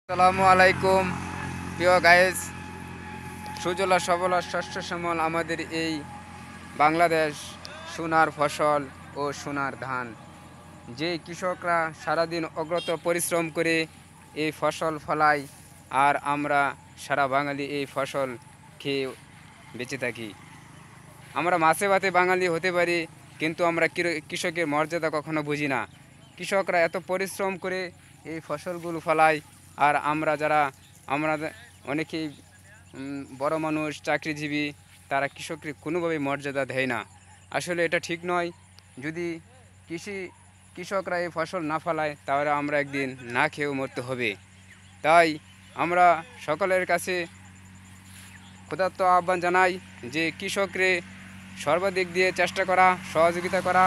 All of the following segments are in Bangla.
আসসালামু আলাইকুম প্রিয় গাইস। সুজলা সবলা শস্য শ্যামল আমাদের এই বাংলাদেশ, সোনার ফসল ও সোনার ধান। যে কৃষকরা সারাদিন অগ্রত পরিশ্রম করে এই ফসল ফলায়, আর আমরা সারা বাঙালি এই ফসল খেয়ে বেঁচে থাকি। আমরা মাছে ভাতে বাঙালি হতে পারি, কিন্তু আমরা কৃষকের মর্যাদা কখনো বুঝি না। কৃষকরা এত পরিশ্রম করে এই ফসলগুলো ফলায়, আর আমরা অনেকেই বড় মানুষ, চাকরিজীবী, তারা কৃষককে কোনোভাবেই মর্যাদা দেয় না। আসলে এটা ঠিক নয়। যদি কৃষকরা এই ফসল না ফলায়, তাহলে আমরা একদিন না খেয়েও মরতে হবে। তাই আমরা সকলের কাছে ক্ষুধার্ত আহ্বান জানাই যে কৃষকরে সর্বাধিক দিয়ে চেষ্টা করা, সহযোগিতা করা,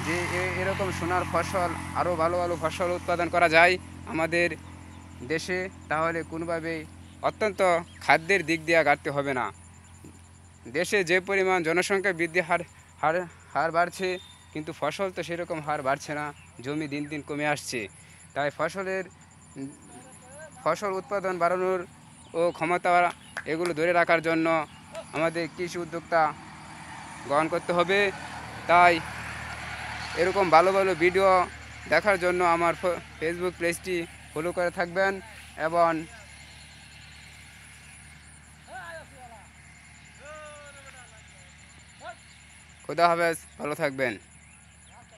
যে এরকম সোনার ফসল আরও ভালো ভালো ফসল উৎপাদন করা যায় আমাদের দেশে। তাহলে কোনোভাবেই অত্যন্ত খাদ্যের দিক দিয়ে ঘাটতি হবে না। দেশে যে পরিমাণ জনসংখ্যা বৃদ্ধি হার হার হার বাড়ছে, কিন্তু ফসল তো সেরকম হার বাড়ছে না, জমি দিন দিন কমে আসছে। তাই ফসল উৎপাদন বাড়ানোর ও ক্ষমতা এগুলো ধরে রাখার জন্য আমাদের কৃষি উদ্যোক্তা গ্রহণ করতে হবে। তাই এরকম ভালো ভালো ভিডিও দেখার জন্য আমার ফেসবুক পেজটি ফলো করে থাকবেন, এবং খোদা হাফেজ, ভালো থাকবেন।